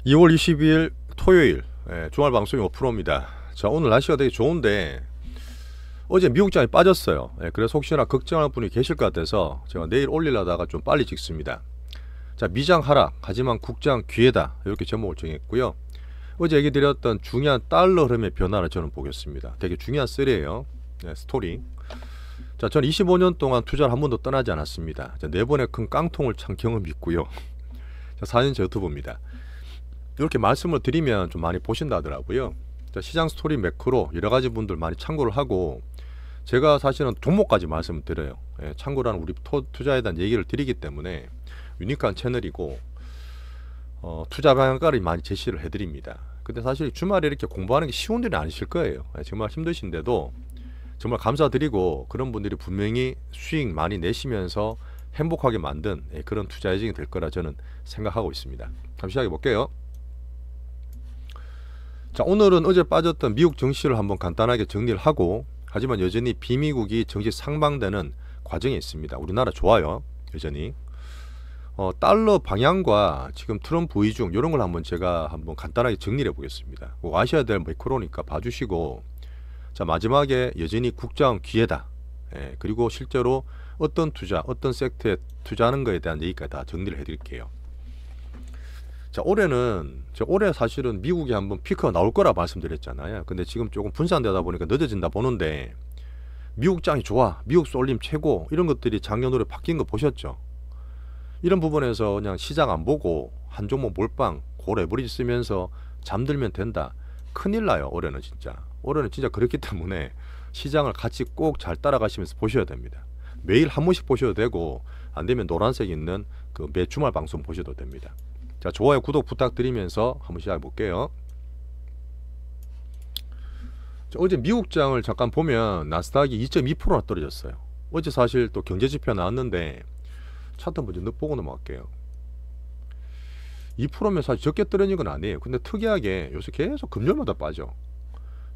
2월 22일 토요일 주말 방송이 5%입니다. 자, 오늘 날씨가 되게 좋은데 어제 미국장이 빠졌어요. 그래서 혹시나 걱정할 분이 계실 것 같아서 제가 내일 올리려다가 좀 빨리 찍습니다. 자, 미장 하락 하지만 국장 귀하다, 이렇게 제목을 정했고요. 어제 얘기 드렸던 중요한 달러 흐름의 변화를 저는 보겠습니다. 되게 중요한 썰이에요. 스토리. 자, 저는 25년 동안 투자를 한 번도 떠나지 않았습니다. 자, 4번의 큰 깡통을 찬 경험이 있고요. 자, 4년째 유튜브입니다. 이렇게 말씀을 드리면 좀 많이 보신다 하더라고요. 자, 시장 스토리 매크로 여러가지 분들 많이 참고를 하고, 제가 사실은 종목까지 말씀을 드려요. 참고라는 우리 투자에 대한 얘기를 드리기 때문에 유니크한 채널이고, 투자 방향가를 많이 제시를 해드립니다. 근데 사실 주말에 이렇게 공부하는 게 쉬운 일이 아니실 거예요. 정말 힘드신데도 정말 감사드리고, 그런 분들이 분명히 수익 많이 내시면서 행복하게 만든 그런 투자 예정이 될 거라 저는 생각하고 있습니다. 한번 시작해 볼게요. 자, 오늘은 어제 빠졌던 미국 증시를 한번 간단하게 정리를 하고, 하지만 여전히 비미국이 정시 상방되는 과정에 있습니다. 우리나라 좋아요, 여전히. 달러 방향과 지금 트럼프 의중 이런 걸 한번 제가 한번 간단하게 정리를 해 보겠습니다. 꼭 아셔야 될 매크로니까 봐주시고, 자, 마지막에 여전히 국장 기회다. 그리고 실제로 어떤 투자, 어떤 섹터에 투자하는 거에 대한 얘기까지 다 정리를 해드릴게요. 자, 올해 사실은 미국이 한번 피크가 나올 거라 말씀드렸잖아요. 근데 지금 조금 분산되다 보니까 늦어진다 보는데, 미국 장이 좋아, 미국 쏠림 최고, 이런 것들이 작년으로 바뀐 거 보셨죠? 이런 부분에서 그냥 시장 안 보고 한 종목 몰빵 고 레버리지 쓰면서 잠들면 된다, 큰일 나요. 올해는 진짜 그렇기 때문에 시장을 같이 꼭 잘 따라가시면서 보셔야 됩니다. 매일 한 번씩 보셔도 되고, 안 되면 노란색 있는 그 매 주말 방송 보셔도 됩니다. 자, 좋아요, 구독 부탁드리면서 한번 시작해 볼게요. 자, 어제 미국장을 잠깐 보면 나스닥이 2.2%나 떨어졌어요. 어제 사실 또 경제지표 나왔는데 차트 먼저 보고 넘어갈게요. 2%면 사실 적게 떨어진 건 아니에요. 근데 특이하게 요새 계속 금요일마다 빠져.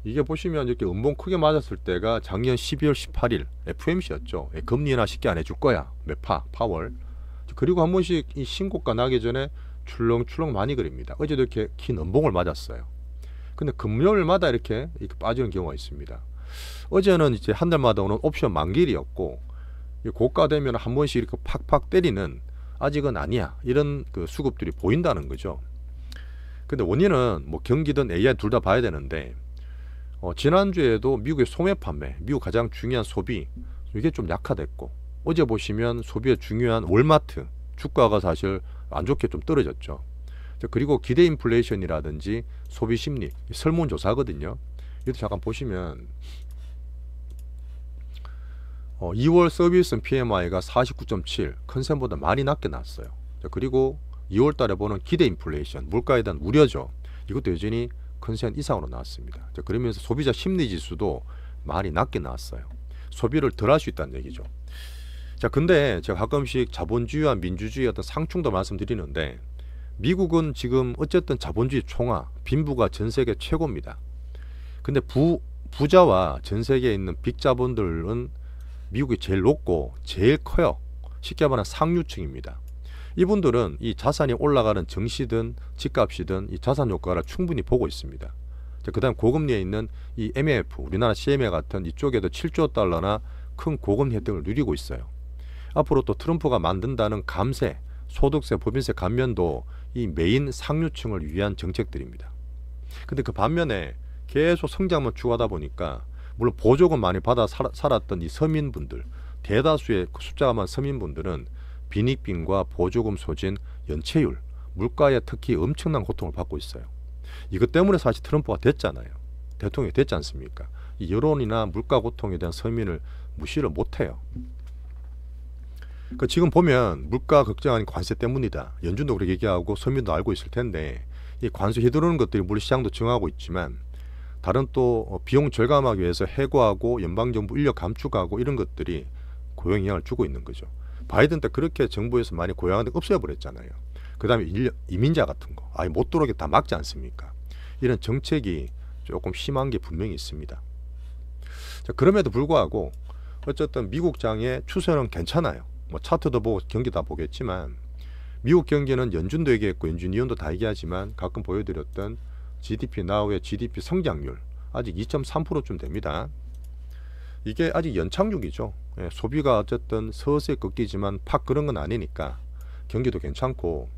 이게 보시면 이렇게 음봉 크게 맞았을 때가 작년 12월 18일 FOMC였죠. 금리 인하 쉽게 안 해줄 거야. 파월. 그리고 한 번씩 이 신고가 나기 전에 출렁출렁 많이 그립니다. 어제도 이렇게 긴 음봉을 맞았어요. 근데 금요일마다 이렇게 빠지는 경우가 있습니다. 어제는 이제 한 달마다 오는 옵션 만길이었고, 고가 되면 한 번씩 이렇게 팍팍 때리는, 아직은 아니야, 이런 그 수급들이 보인다는 거죠. 근데 원인은 뭐 경기든 AI 둘 다 봐야 되는데, 지난주에도 미국의 소매 판매, 미국 가장 중요한 소비, 이게 좀 약화됐고, 어제 보시면 소비의 중요한 월마트 주가가 사실 안 좋게 좀 떨어졌죠. 그리고 기대 인플레이션이라든지 소비 심리 설문조사거든요. 이것도 잠깐 보시면 2월 서비스 PMI가 49.7, 컨센보다 많이 낮게 나왔어요. 그리고 2월 달에 보는 기대 인플레이션, 물가에 대한 우려죠. 이것도 여전히 컨센 이상으로 나왔습니다. 그러면서 소비자 심리 지수도 많이 낮게 나왔어요. 소비를 덜 할 수 있다는 얘기죠. 자, 근데 제가 가끔씩 자본주의와 민주주의 어떤 상충도 말씀드리는데, 미국은 지금 어쨌든 자본주의 총화, 빈부가 전 세계 최고입니다. 근데 부자와 전 세계에 있는 빅자본들은 미국이 제일 높고 제일 커요. 쉽게 말하면 상류층입니다. 이분들은 이 자산이 올라가는 증시든 집값이든 이 자산 효과를 충분히 보고 있습니다. 그 다음 고금리에 있는 이 MF, 우리나라 CMA 같은 이쪽에도 7조 달러나 큰 고금 혜택을 누리고 있어요. 앞으로 또 트럼프가 만든다는 감세, 소득세, 법인세 감면도 이 메인 상류층을 위한 정책들입니다. 근데 그 반면에 계속 성장만 추구하다 보니까, 물론 보조금 많이 받아 살았던 이 서민분들, 대다수의 숫자가 많은 서민분들은 빈익빈과 보조금 소진, 연체율, 물가에 특히 엄청난 고통을 받고 있어요. 이것 때문에 사실 트럼프가 됐잖아요. 대통령이 됐지 않습니까? 이 여론이나 물가 고통에 대한 서민을 무시를 못해요. 지금 보면 물가 걱정하는 관세 때문이다, 연준도 그렇게 얘기하고 서민도 알고 있을 텐데, 이 관세 휘두르는 것들이 물론 시장도 정하고 있지만, 다른 또 비용 절감하기 위해서 해고하고 연방정부 인력 감축하고 이런 것들이 고용 영향을 주고 있는 거죠. 바이든 때 그렇게 정부에서 많이 고용하는데 없애버렸잖아요. 그 다음에 이민자 같은 거 아예 못 들어오게 다 막지 않습니까? 이런 정책이 조금 심한 게 분명히 있습니다. 자, 그럼에도 불구하고 어쨌든 미국 장의 추세는 괜찮아요. 뭐 차트도 보고 경기 다 보겠지만, 미국 경기는 연준도 얘기했고 연준위원도 다 얘기하지만 가끔 보여드렸던 GDP now의 GDP 성장률 아직 2.3%쯤 됩니다. 이게 아직 연착륙이죠. 예, 소비가 어쨌든 서서히 꺾이지만 팍 그런 건 아니니까 경기도 괜찮고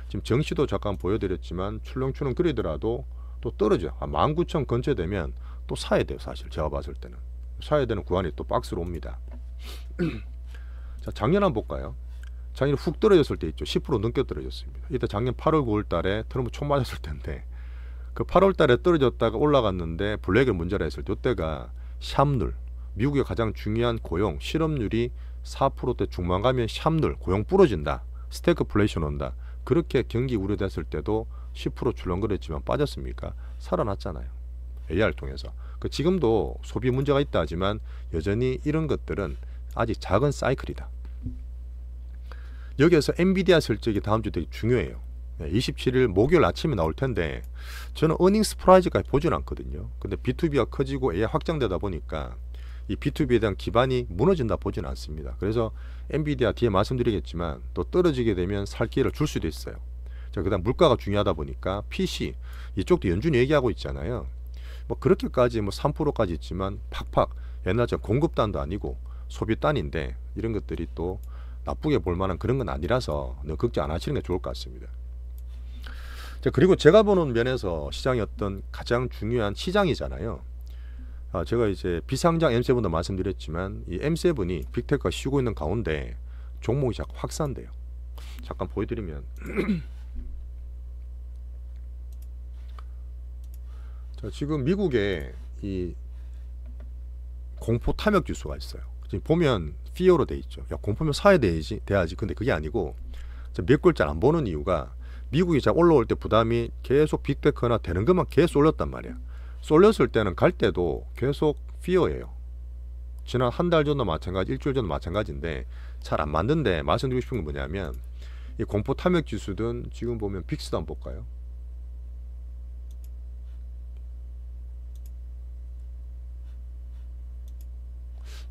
지금 정시도 잠깐 보여드렸지만 출렁출렁 그리더라도 또 떨어져요. 19,000 근처 되면 또 사야 돼요. 사실 제가 봤을 때는 사야 되는 구간이 또 박스로 옵니다. 자, 작년 한번 볼까요? 작년에 훅 떨어졌을 때 있죠. 10% 넘게 떨어졌습니다. 이때 작년 8월 9월 달에 트럼프 총 맞았을 텐데 그 8월 달에 떨어졌다가 올라갔는데 블랙을 문제라 했을 때 이때가 샵룰 미국의 가장 중요한 고용 실업률이 4%대 중반 가면 샵룰 고용 부러진다. 스태그플레이션 온다. 그렇게 경기 우려됐을 때도 10% 출렁거렸지만 빠졌습니까? 살아났잖아요. AR 통해서. 지금도 소비 문제가 있다 하지만 여전히 이런 것들은 아직 작은 사이클이다. 여기에서 엔비디아 실적이 다음 주 되게 중요해요. 27일 목요일 아침에 나올 텐데 저는 어닝스 프라이즈까지 보진 않거든요. 근데 B2B가 커지고 AI 확장되다 보니까 이 B2B에 대한 기반이 무너진다 보지는 않습니다. 그래서 엔비디아 뒤에 말씀드리겠지만 또 떨어지게 되면 살 기회를 줄 수도 있어요. 자, 그다음 물가가 중요하다 보니까 PC 이쪽도 연준이 얘기하고 있잖아요. 뭐 그렇게까지 뭐 3%까지 있지만 팍팍 옛날처럼 공급단도 아니고 소비단인데 이런 것들이 또 나쁘게 볼 만한 그런 건 아니라서 너무 걱정 안 하시는 게 좋을 것 같습니다. 자, 그리고 제가 보는 면에서 시장이 어떤 가장 중요한 시장이잖아요. 제가 이제 비상장 M7도 말씀드렸지만 이 M7이 빅테크가 쉬고 있는 가운데 종목이 자꾸 확산돼요. 잠깐 보여드리면 자, 지금 미국에 이 공포 탐욕 지수가 있어요. 지금 보면 fear로 돼 있죠. 야, 공포면 사야 돼야지. 근데 그게 아니고 몇 글자 안 보는 이유가 미국이 자 올라올 때 부담이 계속 빅테크나 되는 것만 계속 올렸단 말이야. 쏠렸을 때는 갈 때도 계속 fear예요. 지난 한 달 전도 마찬가지, 일주일 전도 마찬가지인데 잘 안 맞는데 말씀드리고 싶은 건 뭐냐면 이 공포 탐욕 지수든 지금 보면 빅스도 한번 볼까요?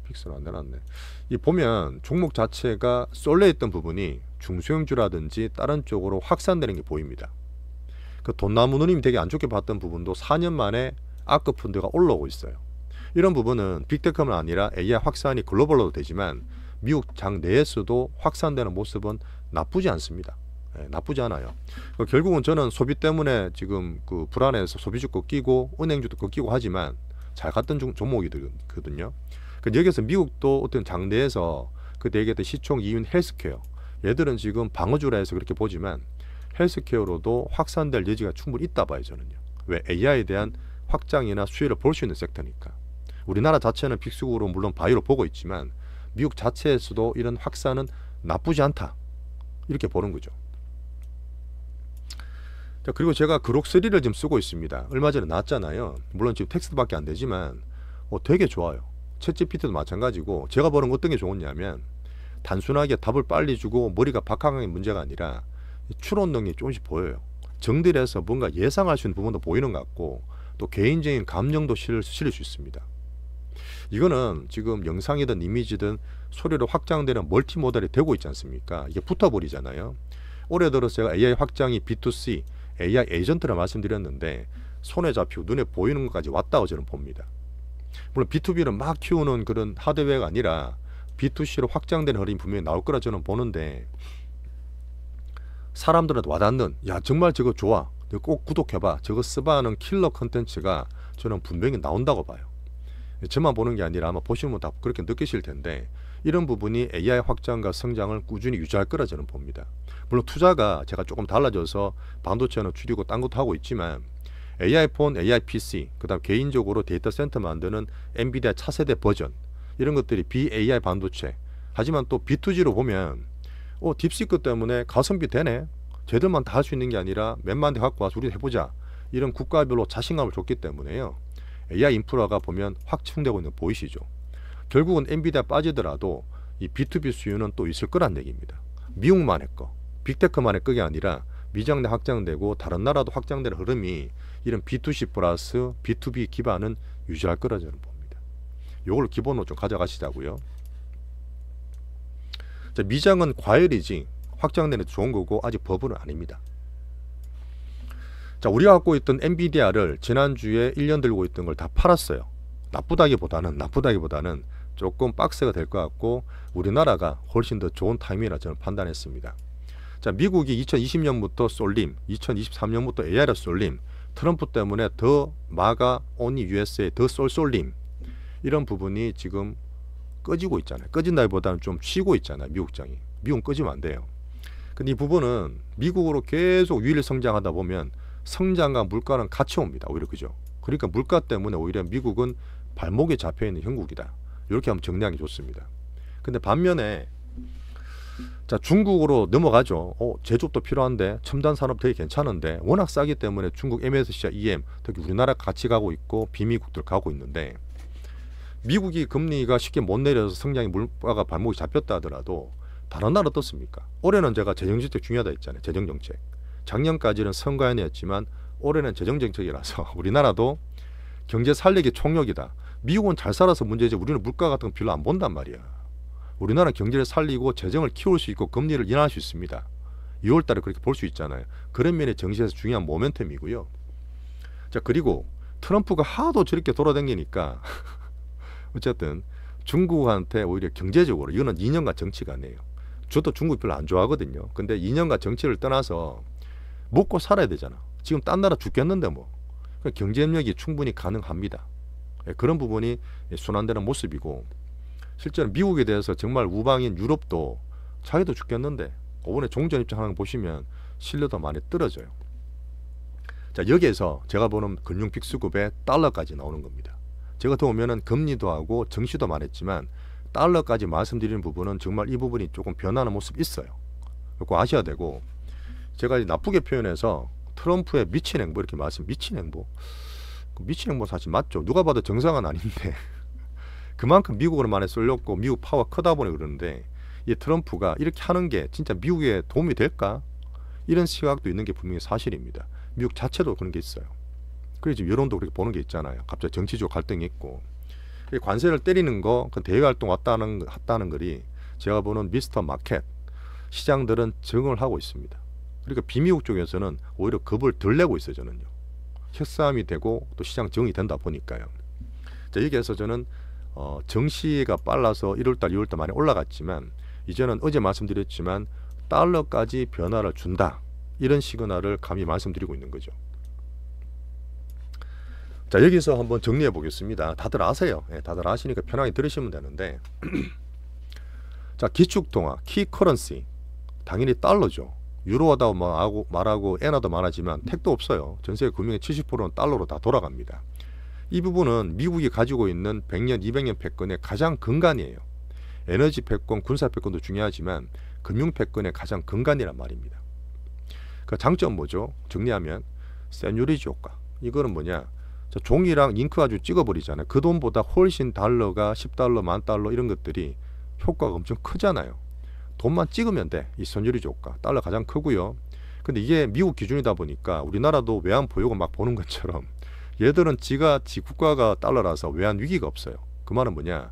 픽스를 안 내놨네. 이 보면 종목 자체가 쏠려 있던 부분이 중소형주라든지 다른 쪽으로 확산되는 게 보입니다. 그 돈나무 누님이 되게 안 좋게 봤던 부분도 4년 만에 아크 펀드가 올라오고 있어요. 이런 부분은 빅테크만 아니라 AI 확산이 글로벌로도 되지만 미국 장 내에서도 확산되는 모습은 나쁘지 않습니다. 나쁘지 않아요. 결국은 저는 소비 때문에 지금 그 불안해서 소비주 꺾이고 은행주도 꺾이고 하지만 잘 갔던 종목이거든요. 여기서 미국도 어떤 장내에서 그때 얘기했던 시총 2위 헬스케어 얘들은 지금 방어주라 해서 그렇게 보지만 헬스케어로도 확산될 여지가 충분히 있다 봐요. 저는요. 왜? AI에 대한 확장이나 수혜를 볼 수 있는 섹터니까. 우리나라 자체는 빅스국으로 물론 바이오로 보고 있지만 미국 자체에서도 이런 확산은 나쁘지 않다 이렇게 보는 거죠. 자, 그리고 제가 그록3를 지금 쓰고 있습니다. 얼마 전에 나왔잖아요. 물론 지금 텍스트밖에 안 되지만 되게 좋아요. 챗GPT도 마찬가지고 제가 보는 어떤 게 좋았냐면 단순하게 답을 빨리 주고 머리가 박학한 문제가 아니라 추론 능력이 조금씩 보여요. 정들에서 뭔가 예상할 수 있는 부분도 보이는 것 같고 또 개인적인 감정도 실을 수 있습니다. 이거는 지금 영상이든 이미지든 소리로 확장되는 멀티모달이 되고 있지 않습니까? 이게 붙어버리잖아요. 올해 들어서 제가 AI 확장이 B2C, AI 에이전트라 말씀드렸는데 손에 잡히고 눈에 보이는 것까지 왔다고 저는 봅니다. 물론 B2B는 막 키우는 그런 하드웨어가 아니라 B2C로 확장되는 흐름이 분명히 나올 거라 저는 보는데 사람들한테 와닿는 야 정말 저거 좋아 꼭 구독해봐 저거 써봐 하는 킬러 컨텐츠가 저는 분명히 나온다고 봐요. 저만 보는 게 아니라 아마 보시는 분 다 그렇게 느끼실 텐데 이런 부분이 AI 확장과 성장을 꾸준히 유지할 거라 저는 봅니다. 물론 투자가 제가 조금 달라져서 반도체는 줄이고 딴 것도 하고 있지만 AI 폰, AI PC, 그 다음 개인적으로 데이터 센터 만드는 엔비디아 차세대 버전 이런 것들이 BAI 반도체 하지만 또 B2G로 보면 딥시크 때문에 가성비 되네 쟤들만 다 할 수 있는 게 아니라 몇만 대 갖고 와서 우리 해보자 이런 국가별로 자신감을 줬기 때문에요. AI 인프라가 보면 확충되고 있는 거 보이시죠. 결국은 엔비디아 빠지더라도 이 B2B 수요는 또 있을 거란 얘기입니다. 미국만의 거, 빅테크만의 거가 아니라 미장 내 확장되고 다른 나라도 확장되는 흐름이 이런 B2C 플러스 B2B 기반은 유지할 거라 저는 봅니다. 이걸 기본으로 좀 가져가시자고요. 자, 미장은 과열이지 확장되는 데 좋은 거고 아직 버블은 아닙니다. 자, 우리가 갖고 있던 엔비디아를 지난주에 1년 들고 있던 걸 다 팔았어요. 나쁘다기보다는 조금 박스가 될 것 같고 우리나라가 훨씬 더 좋은 타이밍이라 저는 판단했습니다. 자, 미국이 2020년부터 쏠림, 2023년부터 AI로 쏠림, 트럼프 때문에 더 마가 only USA에 더 쏠림, 이런 부분이 지금 꺼지고 있잖아요. 꺼진다기보다는 좀 쉬고 있잖아요. 미국장이. 미국은 꺼지면 안 돼요. 근데 이 부분은 미국으로 계속 유일 성장하다 보면 성장과 물가는 같이 옵니다. 오히려 그죠. 그러니까 물가 때문에 오히려 미국은 발목에 잡혀있는 형국이다. 이렇게 하면 정리하기 좋습니다. 근데 반면에 자, 중국으로 넘어가죠. 제조업도 필요한데 첨단 산업 되게 괜찮은데 워낙 싸기 때문에 중국 MSCI EM 특히 우리나라 같이 가고 있고 비미국들 가고 있는데 미국이 금리가 쉽게 못 내려서 성장이 물가가 발목이 잡혔다 하더라도 다른 나라 어떻습니까? 올해는 제가 재정정책 중요하다 했잖아요. 재정정책. 작년까지는 선거연이었지만 올해는 재정정책이라서 우리나라도 경제 살리기 총력이다. 미국은 잘 살아서 문제지 우리는 물가 같은 거 별로 안 본단 말이야. 우리나라는 경제를 살리고 재정을 키울 수 있고 금리를 인하할 수 있습니다. 2월 달에 그렇게 볼 수 있잖아요. 그런 면이 정시에서 중요한 모멘텀이고요. 자, 그리고 트럼프가 하도 저렇게 돌아다니니까 어쨌든 중국한테 오히려 경제적으로 이거는 2년간 정치가 아니에요. 저도 중국 별로 안 좋아하거든요. 근데 2년간 정치를 떠나서 먹고 살아야 되잖아. 지금 딴 나라 죽겠는데 뭐. 경제협력이 충분히 가능합니다. 그런 부분이 순환되는 모습이고 실제로 미국에 대해서 정말 우방인 유럽도 자기도 죽겠는데 이번에 종전 입장하는 거 보시면 신뢰도 많이 떨어져요. 자, 여기에서 제가 보는 금융 빅스급의 달러까지 나오는 겁니다. 제가 더 보면은 금리도 하고 정시도 말했지만 달러까지 말씀드리는 부분은 정말 이 부분이 조금 변하는 모습이 있어요. 그거 아셔야 되고 제가 나쁘게 표현해서 트럼프의 미친 행보 이렇게 미친 행보 사실 맞죠. 누가 봐도 정상은 아닌데 그만큼 미국으로 많이 쏠렸고 미국 파워 크다 보니 그러는데 이 트럼프가 이렇게 하는 게 진짜 미국에 도움이 될까? 이런 시각도 있는 게 분명히 사실입니다. 미국 자체도 그런 게 있어요. 그래서 지금 여론도 그렇게 보는 게 있잖아요. 갑자기 정치적 갈등이 있고 관세를 때리는 거, 그 대외활동 왔다는 거리 제가 보는 미스터 마켓 시장들은 적응을 하고 있습니다. 그러니까 비미국 쪽에서는 오히려 겁을 덜 내고 있어요. 저는요. 협상이 되고 또 시장 적응이 된다 보니까요. 자, 여기에서 저는 정시가 빨라서 1월달, 2월달 많이 올라갔지만 이제는 어제 말씀드렸지만 달러까지 변화를 준다. 이런 시그널을 감히 말씀드리고 있는 거죠. 자, 여기서 한번 정리해 보겠습니다. 다들 아세요. 다들 아시니까 편하게 들으시면 되는데 자, 기축통화, 키커런시 당연히 달러죠. 유로하다고 말하고 엔화도 말하지만 택도 없어요. 전세계 금융의 70%는 달러로 다 돌아갑니다. 이 부분은 미국이 가지고 있는 100년, 200년 패권의 가장 근간이에요. 에너지 패권, 군사 패권도 중요하지만 금융 패권의 가장 근간이란 말입니다. 그 장점 뭐죠? 정리하면 세뇨리지 효과. 이거는 뭐냐? 종이랑 잉크 아주 찍어버리잖아요. 그 돈보다 훨씬 달러가 10달러, 10,000달러 이런 것들이 효과가 엄청 크잖아요. 돈만 찍으면 돼. 이 선율이지 효과. 달러 가장 크고요. 근데 이게 미국 기준이다 보니까 우리나라도 외환 보유고 막 보는 것처럼 얘들은 지 국가가 달러라서 외환 위기가 없어요. 그 말은 뭐냐?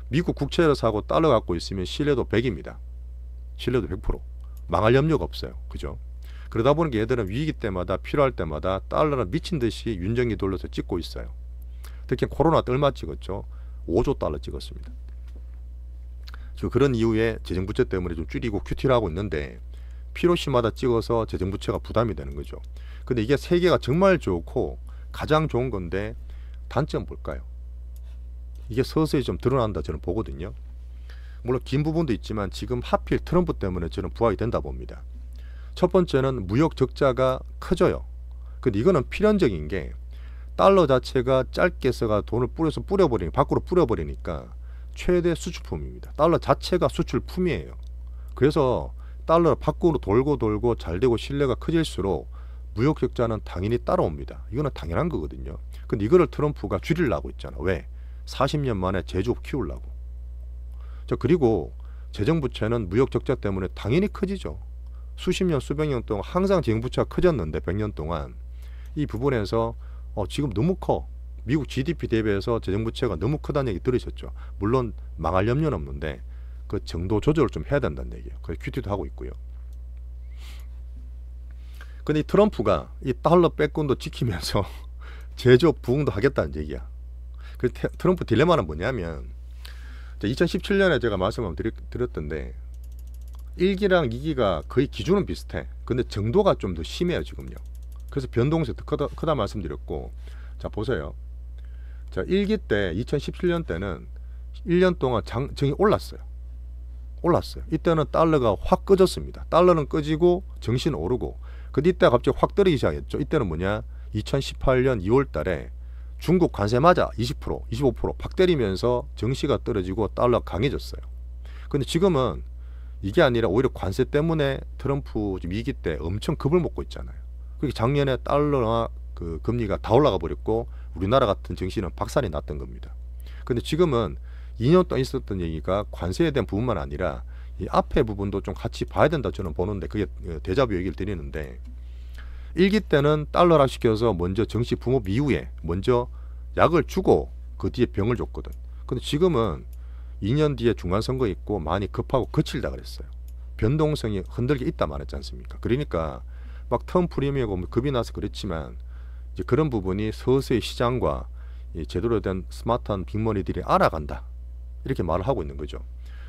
미국 국채를 사고 달러 갖고 있으면 신뢰도 100입니다. 신뢰도 100%. 망할 염려가 없어요. 그죠? 그러다 보니까 얘들은 위기 때마다 필요할 때마다 달러를 미친 듯이 윤정기 돌려서 찍고 있어요. 특히 코로나 때 얼마 찍었죠? 5조 달러 찍었습니다. 그런 이유에 재정부채 때문에 좀 줄이고 큐티를 하고 있는데 필요시마다 찍어서 재정부채가 부담이 되는 거죠. 근데 이게 세계가 정말 좋고 가장 좋은 건데 단점 뭘까요? 이게 서서히 좀 드러난다 저는 보거든요. 물론 긴 부분도 있지만 지금 하필 트럼프 때문에 저는 부각이 된다 봅니다. 첫 번째는 무역 적자가 커져요. 근데 이거는 필연적인 게 달러 자체가 짧게 써가 돈을 밖으로 뿌려버리니까 최대 수출품입니다. 달러 자체가 수출품이에요. 그래서 달러 밖으로 돌고 잘 되고 신뢰가 커질수록 무역 적자는 당연히 따라옵니다. 이거는 당연한 거거든요. 근데 이거를 트럼프가 줄이려고 있잖아. 왜? 40년 만에 제조업 키우려고. 그리고 재정부채는 무역 적자 때문에 당연히 커지죠. 수십 년, 수백 년 동안 항상 재정부채가 커졌는데 100년 동안 이 부분에서 지금 너무 커. 미국 GDP 대비해서 재정부채가 너무 크다는 얘기 들으셨죠. 물론 망할 염려는 없는데 그 정도 조절을 좀 해야 된다는 얘기예요. 그래서 큐티도 하고 있고요. 근데 이 트럼프가 이 달러 패권도 지키면서 제조업 부흥도 하겠다는 얘기야. 그 트럼프 딜레마는 뭐냐면 2017년에 제가 말씀을 드렸던데 1기랑 2기가 거의 기준은 비슷해. 근데 정도가 좀 더 심해요 지금요. 그래서 변동성이 더 크다 말씀드렸고, 자 보세요. 자 1기 때 2017년 때는 1년 동안 정이 올랐어요. 이때는 달러가 확 꺼졌습니다. 달러는 꺼지고 정시는 오르고. 근데 이때 갑자기 확 떨어지기 시작했죠. 이때는 뭐냐, 2018년 2월 달에 중국 관세 맞아 20%, 25% 팍 때리면서 정시가 떨어지고 달러가 강해졌어요. 근데 지금은 이게 아니라 오히려 관세 때문에 트럼프 2기 때 엄청 급을 먹고 있잖아요. 그게 작년에 달러나 그 금리가 다 올라가 버렸고 우리나라 같은 정시는 박살이 났던 겁니다. 근데 지금은 2년 동안 있었던 얘기가 관세에 대한 부분만 아니라 이 앞에 부분도 좀 같이 봐야 된다 저는 보는데, 그게 데자뷰 얘기를 드리는데, 1기 때는 달러화 시켜서 먼저 정시 붐업 이후에 먼저 약을 주고 그 뒤에 병을 줬거든. 근데 지금은 2년 뒤에 중간선거 있고 많이 급하고 거칠다 그랬어요. 변동성이 흔들게 있다 말했지 않습니까? 그러니까 막 텀 프리미엄이 급이 나서 그렇지만 이제 그런 부분이 서서히 시장과 이 제대로 된 스마트한 빅머니들이 알아간다, 이렇게 말을 하고 있는 거죠.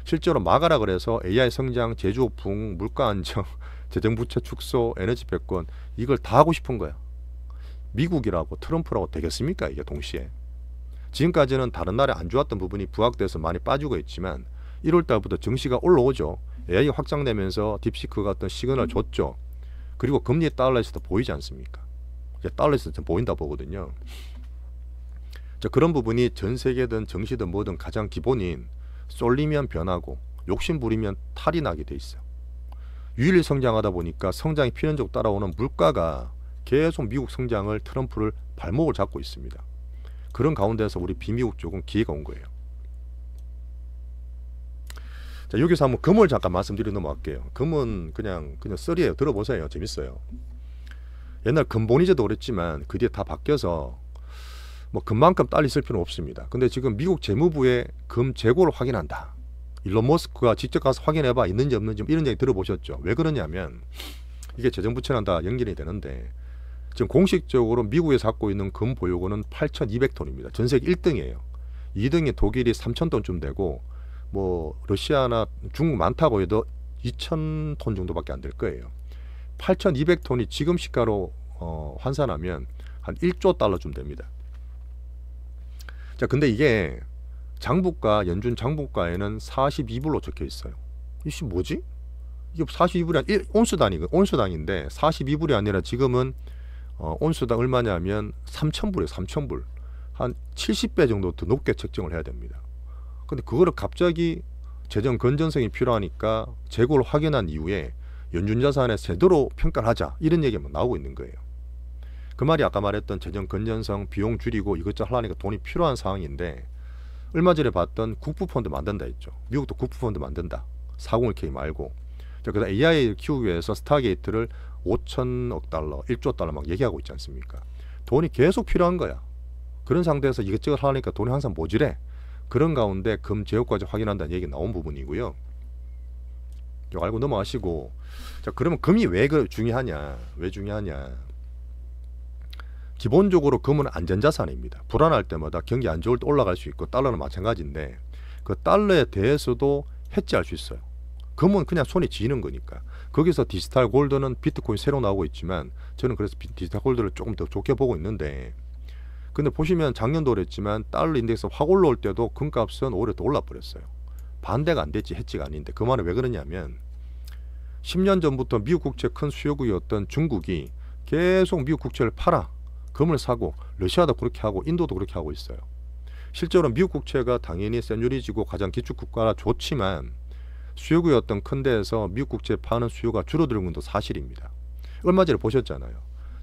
실제로 막아라 그래서 AI 성장, 제조업 부흥, 물가 안정, 재정부채 축소, 에너지 패권, 이걸 다 하고 싶은 거야. 미국이라고 트럼프라고 되겠습니까 이게 동시에? 지금까지는 다른 나라에 안 좋았던 부분이 부각돼서 많이 빠지고 있지만 1월 달부터 증시가 올라오죠. AI 확장되면서 딥시크가 어떤 시그널을 줬죠. 그리고 금리 달러에서도 보이지 않습니까? 이제 달러에서 좀 보인다 보거든요. 자, 그런 부분이 전 세계든 정시든 뭐든 가장 기본인 쏠리면 변하고 욕심 부리면 탈이 나게 돼 있어요. 유일히 성장하다 보니까 성장이 필연적으로 따라오는 물가가 계속 미국 성장을, 트럼프를 발목을 잡고 있습니다. 그런 가운데서 우리 비미국 쪽은 기회가 온 거예요. 자, 여기서 한번 금을 잠깐 말씀드리고 넘어갈게요. 금은 그냥 썰이에요. 들어보세요. 재밌어요. 옛날 금보니제도 그랬지만 그 뒤에 다 바뀌어서 뭐 금만큼 딸리 쓸 필요는 없습니다. 근데 지금 미국 재무부에 금 재고를 확인한다. 일론 머스크가 직접 가서 확인해봐 있는지 없는지 이런 얘기 들어보셨죠? 왜 그러냐면 이게 재정부채랑 다 연결이 되는데 지금 공식적으로 미국에서 갖고 있는 금 보유고는 8,200톤입니다. 전 세계 1등이에요. 2등이 독일이 3,000톤쯤 되고 뭐 러시아나 중국 많다고 해도 2,000톤 정도밖에 안 될 거예요. 8,200톤이 지금 시가로 환산하면 한 1조 달러쯤 됩니다. 자, 근데 이게 장부가, 연준 장부가에는 42불로 적혀 있어요. 이게 뭐지? 이게 42불이 아니, 온수당인데 42불이 아니라 지금은 온수당 얼마냐면 3,000불이에요. 3,000불. 한 70배 정도 더 높게 책정을 해야 됩니다. 근데 그거를 갑자기 재정 건전성이 필요하니까 재고를 확인한 이후에 연준 자산에 제대로 평가를 하자, 이런 얘기가 나오고 있는 거예요. 그 말이 아까 말했던 재정 건전성, 비용 줄이고 이것저것 하려니까 돈이 필요한 상황인데, 얼마 전에 봤던 국부펀드 만든다 했죠. 미국도 국부펀드 만든다. 401k 말고. 그다음 AI 키우기 위해서 스타게이트를 5천억 달러, 1조 달러 막 얘기하고 있지 않습니까? 돈이 계속 필요한 거야. 그런 상태에서 이것저것 하려니까 돈이 항상 모자래. 그런 가운데 금 제휴까지 확인한다는 얘기 나온 부분이고요. 이거 알고 넘어가시고, 자, 그러면 금이 왜 중요하냐? 왜 중요하냐? 기본적으로 금은 안전자산입니다. 불안할 때마다 경기 안 좋을 때 올라갈 수 있고, 달러는 마찬가지인데 그 달러에 대해서도 해지할 수 있어요. 금은 그냥 손에 쥐는 거니까. 거기서 디지털 골드는 비트코인 새로 나오고 있지만 저는 그래서 디지털 골드를 조금 더 좋게 보고 있는데, 근데 보시면 작년도 그랬지만 달러 인덱스 확 올라올 때도 금값은 오히려 더 올라 버렸어요. 반대가 안 됐지, 해지가 아닌데. 그 말은 왜 그러냐면 10년 전부터 미국 국채 큰 수요국이었던 중국이 계속 미국 국채를 팔아 금을 사고, 러시아도 그렇게 하고 인도도 그렇게 하고 있어요. 실제로 미국 국채가 당연히 세뇨리지고 가장 기축 국가라 좋지만 수요국이었던 큰 데에서 미국 국채 파는 수요가 줄어드는 것도 사실입니다. 얼마 전에 보셨잖아요.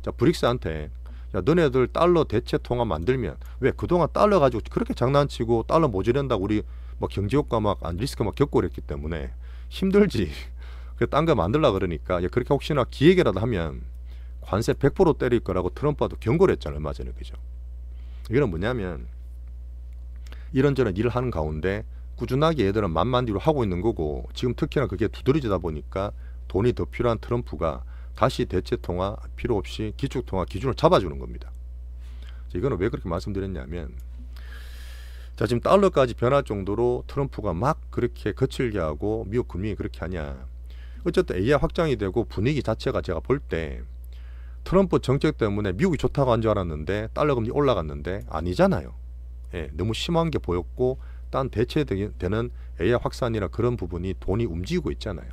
자, 브릭스한테 야, 너네들 달러 대체 통화 만들면, 왜 그동안 달러 가지고 그렇게 장난치고 달러 모자란다고 우리 뭐 경제효과 막 리스크 막 겪고 그랬기 때문에 힘들지. 딴 거 만들라 그러니까, 야, 그렇게 혹시나 기획이라도 하면 관세 100% 때릴 거라고 트럼프도 경고를 했잖아요, 얼마 전에. 그죠? 이거는 뭐냐면 이런저런 일을 하는 가운데 꾸준하게 얘들은 만만 뒤로 하고 있는 거고, 지금 특히나 그게 두드러지다 보니까 돈이 더 필요한 트럼프가 다시 대체통화 필요 없이 기축통화 기준을 잡아주는 겁니다. 이거는 왜 그렇게 말씀드렸냐면, 자, 지금 달러까지 변할 정도로 트럼프가 막 그렇게 거칠게 하고 미국 금융이 그렇게 하냐. 어쨌든 AI 확장이 되고 분위기 자체가 제가 볼 때 트럼프 정책 때문에 미국이 좋다고 한 줄 알았는데 달러 금리 올라갔는데 아니잖아요. 예, 너무 심한 게 보였고 딴 대체되는 AI 확산이나 그런 부분이 돈이 움직이고 있잖아요.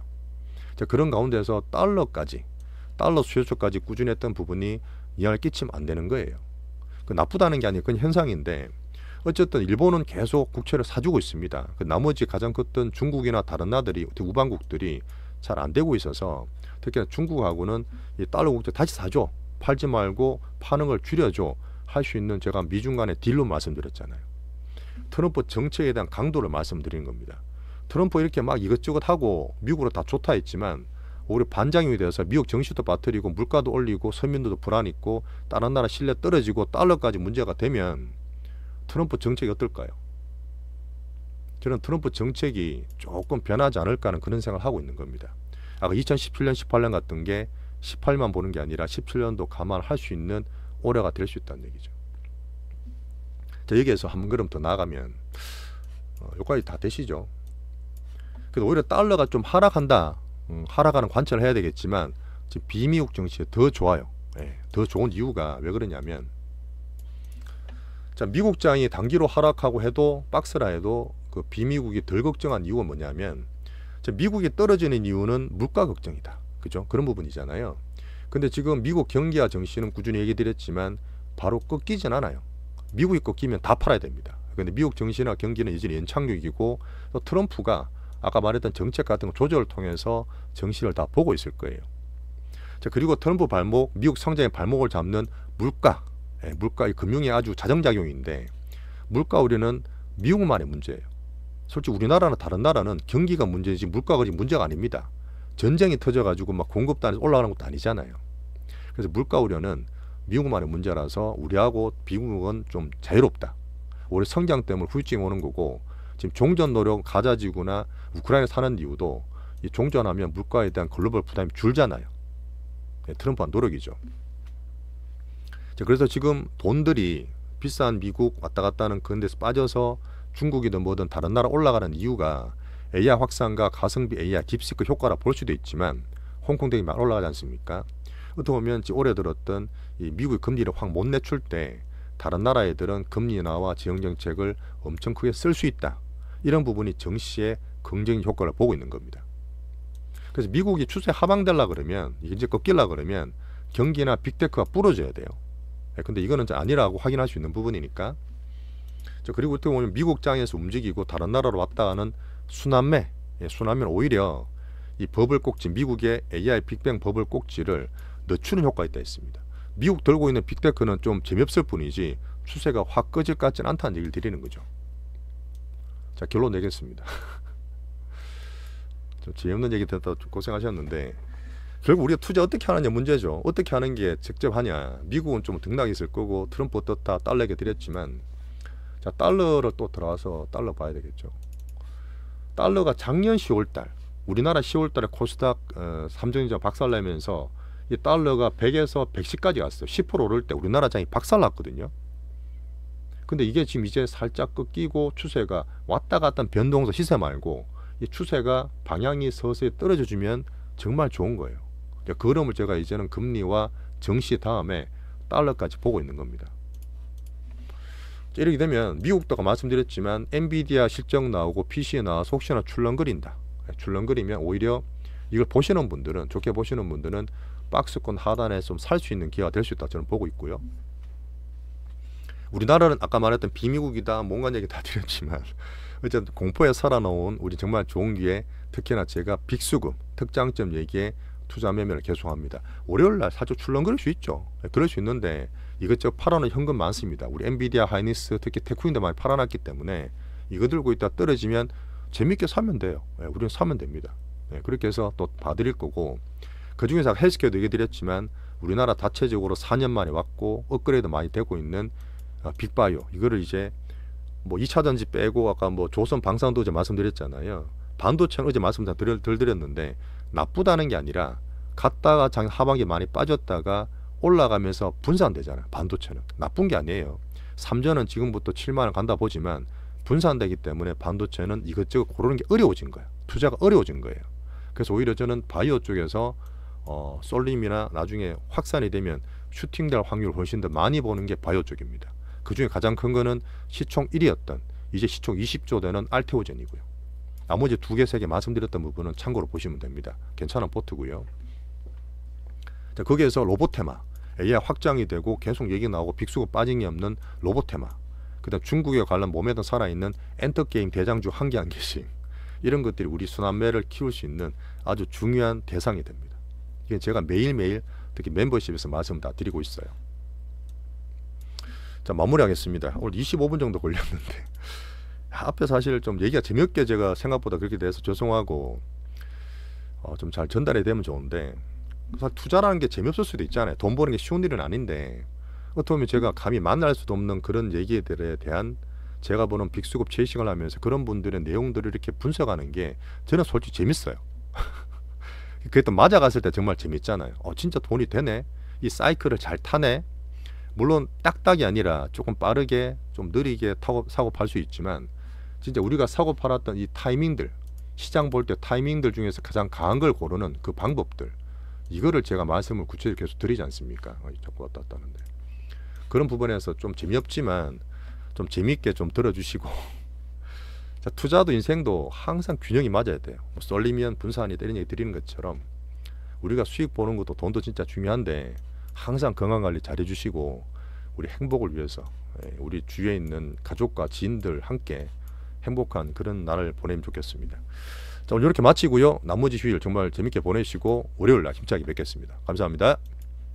자, 그런 가운데서 달러 수요처까지 꾸준히 했던 부분이 영향을 끼치면 안 되는 거예요. 그 나쁘다는 게 아니고 그건 현상인데, 어쨌든 일본은 계속 국채를 사주고 있습니다. 그 나머지 가장 컸던 중국이나 다른 나라들이, 우방국들이 잘 안 되고 있어서, 특히나 중국하고는 이 달러 국채 다시 사줘, 팔지 말고 파는 걸 줄여줘 할 수 있는, 제가 미중 간의 딜로 말씀드렸잖아요. 트럼프 정책에 대한 강도를 말씀드리는 겁니다. 트럼프 이렇게 막 이것저것 하고 미국으로 다 좋다 했지만 오히려 반작용이 돼서 미국 정시도 빠뜨리고 물가도 올리고 서민들도 불안 있고 다른 나라 신뢰 떨어지고 달러까지 문제가 되면 트럼프 정책이 어떨까요? 저는 트럼프 정책이 조금 변하지 않을까 하는 그런 생각을 하고 있는 겁니다. 아까 2017년, 18년 같은 게 18만 보는 게 아니라 17년도 감안할 수 있는 올해가 될 수 있다는 얘기죠. 자, 여기에서 한 걸음 더 나가면 여기까지 다 되시죠. 그래서 오히려 달러가 좀 하락한다, 하락하는 관찰을 해야 되겠지만 지금 비미국 정치에 더 좋아요. 예, 더 좋은 이유가 왜 그러냐면, 자, 미국장이 단기로 하락하고 해도 박스라 해도 그 비미국이 덜 걱정한 이유가 뭐냐면, 자, 미국이 떨어지는 이유는 물가 걱정이다, 그죠? 그런 부분이잖아요. 근데 지금 미국 경기와 정시는 꾸준히 얘기 드렸지만 바로 꺾이진 않아요. 미국이 꺾이면 다 팔아야 됩니다. 근데 미국 정시나 경기는 여전히 연착륙이고, 또 트럼프가 아까 말했던 정책 같은 거 조절을 통해서 정시를 다 보고 있을 거예요. 자, 그리고 트럼프 발목, 미국 성장의 발목을 잡는 물가, 물가, 이 금융이 아주 자정작용인데, 물가 우려는 미국만의 문제예요. 솔직히 우리나라나 다른 나라는 경기가 문제지 물가가 문제가 아닙니다. 전쟁이 터져가지고 막 공급도 안 해서 올라가는 것도 아니잖아요. 그래서 물가 우려는 미국만의 문제라서 우리하고 미국은 좀 자유롭다. 올해 성장 때문에 후유증이 오는 거고, 지금 종전 노력 가자지구나 우크라이나 사는 이유도 이 종전하면 물가에 대한 글로벌 부담이 줄잖아요. 트럼프한 노력이죠. 자, 그래서 지금 돈들이 비싼 미국 왔다 갔다 하는 그런 데서 빠져서 중국이든 뭐든 다른 나라 올라가는 이유가 AI 확산과 가성비 AI 딥시크 효과라 볼 수도 있지만, 홍콩 대기 막 올라가지 않습니까? 어떻게 보면 올해 들었던 이 미국의 금리를 확 못 내출 때 다른 나라 애들은 금리 인하와 재정 정책을 엄청 크게 쓸 수 있다, 이런 부분이 정시의 긍정적 효과를 보고 있는 겁니다. 그래서 미국이 추세 하방되려 그러면, 이제 꺾이려 그러면 경기나 빅테크가 부러져야 돼요. 근데 이거는 아니라고 확인할 수 있는 부분이니까. 그리고 어떻게 보면 미국 장에서 움직이고 다른 나라로 왔다 가는 순환매, 순환매는 오히려 이 버블 꼭지, 미국의 AI 빅뱅 버블 꼭지를 늦추는 효과가 있다 했습니다. 미국 들고 있는 빅테크는 좀 재미없을 뿐이지 추세가 확 꺼질 것 같지는 않다는 얘기를 드리는 거죠. 자, 결론 내겠습니다. 좀 재미없는 얘기 듣다 고생하셨는데, 결국 우리가 투자 어떻게 하느냐 문제죠. 어떻게 하는 게 적절하냐. 미국은 좀 등락이 있을 거고 트럼프 어떻다 달러 얘기 드렸지만, 자, 달러를 또 들어와서 달러 봐야 되겠죠. 달러가 작년 10월달, 우리나라 10월달에 코스닥 3종이자 박살내면서 이 달러가 100에서 110까지 갔어요. 10% 오를 때 우리나라 장이 박살났거든요. 근데 이게 지금 이제 살짝 꺾이고 추세가 왔다 갔다 변동서 시세 말고 이 추세가 방향이 서서히 떨어져 주면 정말 좋은 거예요. 그 흐름을 제가 이제는 금리와 정시 다음에 달러까지 보고 있는 겁니다. 이렇게 되면 미국도 말씀드렸지만 엔비디아 실적 나오고 PC에 나와서 혹시나 출렁거린다. 출렁거리면 오히려 이걸 보시는 분들은, 좋게 보시는 분들은 박스권 하단에 좀 살 수 있는 기회가 될 수 있다 저는 보고 있고요. 우리나라는 아까 말했던 비미국이다 뭔가 얘기 다 드렸지만 어쨌든 공포에 살아놓은 우리 정말 좋은 기회, 특히나 제가 빅수급 특장점 얘기에 투자 매매를 계속합니다. 월요일날 사실 출렁거릴 수 있죠. 그럴 수 있는데 이것저것 팔아놓은 현금 많습니다. 우리 엔비디아, 하이닉스, 특히 테크윈도 많이 팔아놨기 때문에 이거 들고 있다 떨어지면 재밌게 사면 돼요. 우리는 사면 됩니다. 그렇게 해서 또 봐드릴 거고, 그 중에서 헬스케어도 얘기 드렸지만 우리나라 자체적으로 4년 만에 왔고 업그레이드 많이 되고 있는 빅바이오, 이거를 이제 뭐 2차전지 빼고 아까 뭐 조선 방산도제 말씀드렸잖아요. 반도체는 어제 말씀 다 덜 드렸는데 나쁘다는 게 아니라 갔다가 하반기 많이 빠졌다가 올라가면서 분산되잖아요. 반도체는 나쁜 게 아니에요. 삼전은 지금부터 7만 원 간다 보지만 분산되기 때문에 반도체는 이것저것 고르는 게 어려워진 거예요. 투자가 어려워진 거예요. 그래서 오히려 저는 바이오 쪽에서 쏠림이나 나중에 확산이 되면 슈팅될 확률을 훨씬 더 많이 보는 게 바이오 쪽입니다. 그 중에 가장 큰 거는 시총 1위였던 이제 시총 20조 되는 알테오젠이고요. 나머지 2개, 3개 말씀드렸던 부분은 참고로 보시면 됩니다. 괜찮은 포트고요. 자, 거기에서 로보테마, AI 확장이 되고 계속 얘기 나오고 빅수가 빠진 게 없는 로보테마, 그 다음 중국에 관련 몸에도 살아있는 엔터게임 대장주 한 개 한 개씩, 이런 것들이 우리 순환매를 키울 수 있는 아주 중요한 대상이 됩니다. 이게 제가 매일매일 특히 멤버십에서 말씀 다 드리고 있어요. 자, 마무리하겠습니다. 오늘 25분 정도 걸렸는데 앞에 사실 좀 얘기가 재미없게 제가 생각보다 그렇게 돼서 죄송하고 좀 잘 전달이 되면 좋은데, 사실 투자라는 게 재미없을 수도 있잖아요. 돈 버는 게 쉬운 일은 아닌데 어떻게 보면 제가 감히 만날 수도 없는 그런 얘기들에 대한 제가 보는 빅수급 제시를 하면서 그런 분들의 내용들을 이렇게 분석하는 게 저는 솔직히 재밌어요. 그게 또 맞아갔을 때 정말 재밌잖아요. 진짜 돈이 되네, 이 사이클을 잘 타네. 물론 딱딱이 아니라 조금 빠르게 좀 느리게 사고 팔 수 있지만 진짜 우리가 사고 팔았던 이 타이밍들, 시장 볼 때 타이밍들 중에서 가장 강한 걸 고르는 그 방법들, 이거를 제가 말씀을 구체적으로 계속 드리지 않습니까? 자꾸 왔다 갔다 하는데 그런 부분에서 좀 재미없지만 좀 재미있게 좀 들어주시고 자, 투자도 인생도 항상 균형이 맞아야 돼요. 쏠리면 분산이 이런 얘기 드리는 것처럼 우리가 수익 보는 것도 돈도 진짜 중요한데 항상 건강관리 잘 해주시고 우리 행복을 위해서 우리 주위에 있는 가족과 지인들 함께 행복한 그런 날을 보내면 좋겠습니다. 자, 오늘 이렇게 마치고요. 나머지 휴일 정말 재밌게 보내시고 월요일 날 힘차게 뵙겠습니다. 감사합니다.